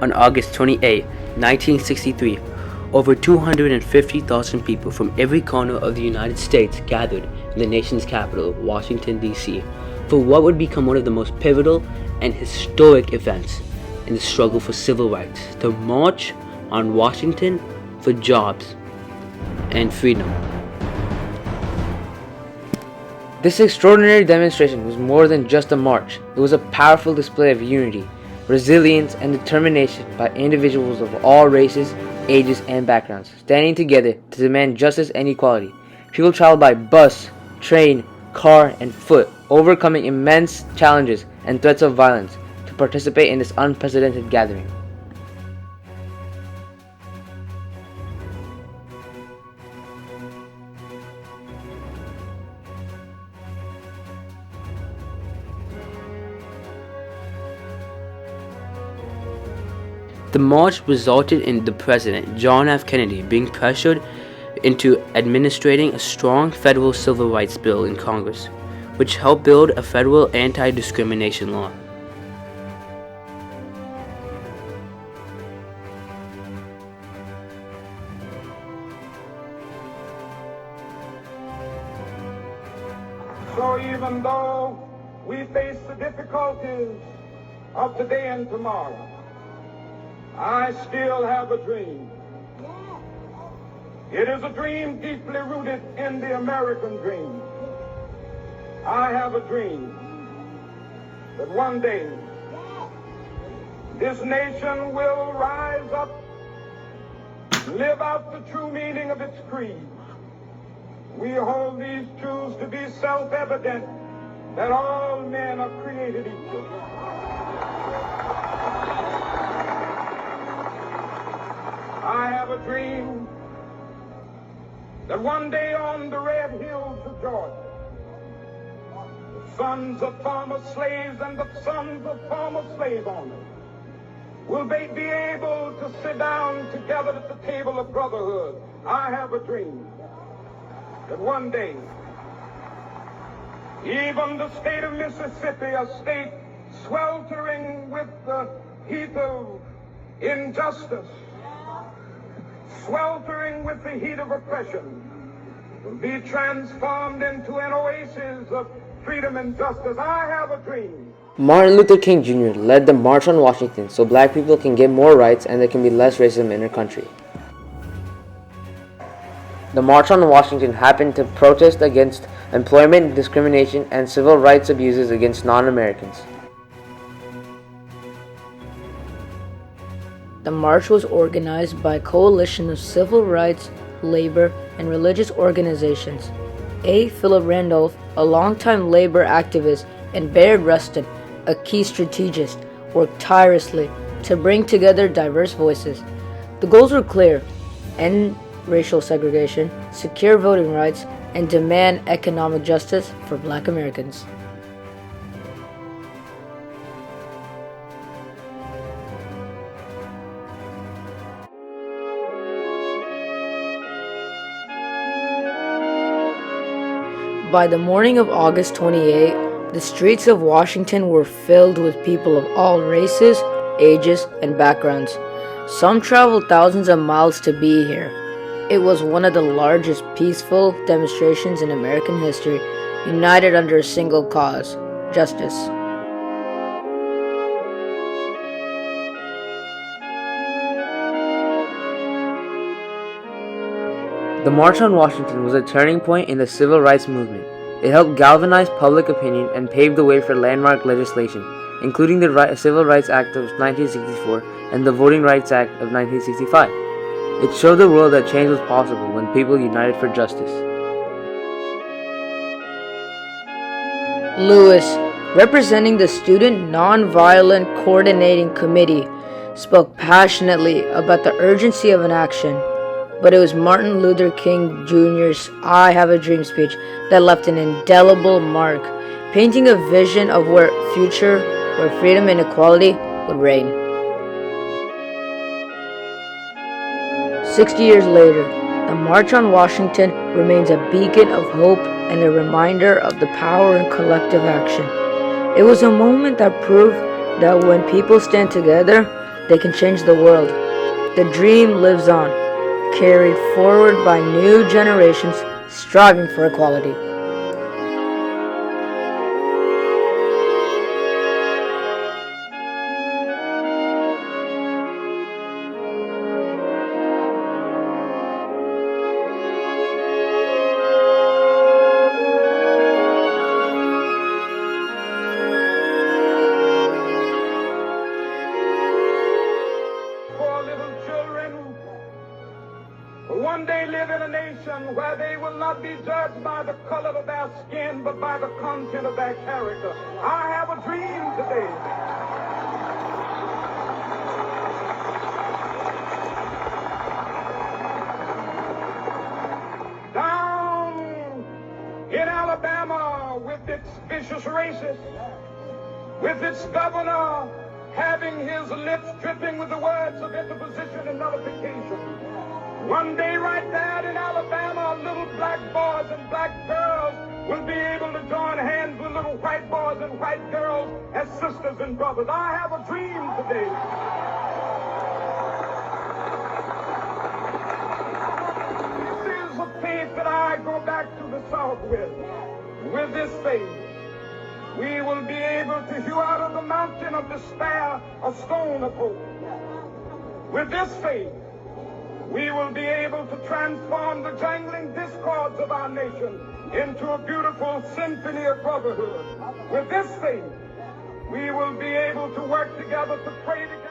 On August 28, 1963, over 250,000 people from every corner of the United States gathered in the nation's capital, Washington, D.C., for what would become one of the most pivotal and historic events in the struggle for civil rights, the March on Washington for Jobs and Freedom. This extraordinary demonstration was more than just a march. It was a powerful display of unity, resilience, and determination by individuals of all races, ages, and backgrounds, standing together to demand justice and equality. People traveled by bus, train, car, and foot, overcoming immense challenges and threats of violence to participate in this unprecedented gathering. The march resulted in the President, John F. Kennedy, being pressured into administering a strong federal civil rights bill in Congress, which helped build a federal anti-discrimination law. So even though we face the difficulties of today and tomorrow, I still have a dream. It is a dream deeply rooted in the American dream. I have a dream that one day this nation will rise up, live out the true meaning of its creed. We hold these truths to be self-evident, that all men are created equal. I have a dream that one day on the red hills of Georgia, the sons of former slaves and the sons of former slave owners will be able to sit down together at the table of brotherhood. I have a dream that one day, even the state of Mississippi, a state sweltering with the heat of injustice, sweltering with the heat of oppression, will be transformed into an oasis of freedom and justice. I have a dream. Martin Luther King Jr. led the March on Washington so black people can get more rights and there can be less racism in our country. The March on Washington happened to protest against employment discrimination and civil rights abuses against non-Americans. The march was organized by a coalition of civil rights, labor, and religious organizations. A. Philip Randolph, a longtime labor activist, and Bayard Rustin, a key strategist, worked tirelessly to bring together diverse voices. The goals were clear: end racial segregation, secure voting rights, and demand economic justice for Black Americans. By the morning of August 28, the streets of Washington were filled with people of all races, ages, and backgrounds. Some traveled thousands of miles to be here. It was one of the largest peaceful demonstrations in American history, united under a single cause: justice. The March on Washington was a turning point in the civil rights movement. It helped galvanize public opinion and paved the way for landmark legislation, including the Civil Rights Act of 1964 and the Voting Rights Act of 1965. It showed the world that change was possible when people united for justice. Lewis, representing the Student Nonviolent Coordinating Committee, spoke passionately about the urgency of an action. But it was Martin Luther King Jr.'s "I Have a Dream" speech that left an indelible mark, painting a vision of where future where freedom and equality would reign. 60 years later, the March on Washington remains a beacon of hope and a reminder of the power in collective action. It was a moment that proved that when people stand together, they can change the world. The dream lives on, carried forward by new generations striving for equality. One day live in a nation where they will not be judged by the color of their skin, but by the content of their character. I have a dream today. Down in Alabama with its vicious racists, with its governor having his lips dripping with the words of interposition and nullification. One day right there in Alabama, little black boys and black girls will be able to join hands with little white boys and white girls as sisters and brothers. I have a dream today. This is a faith that I go back to the South with. With this faith, we will be able to hew out of the mountain of despair a stone of hope. With this faith, we will be able to transform the jangling discords of our nation into a beautiful symphony of brotherhood. With this faith, we will be able to work together, to pray together.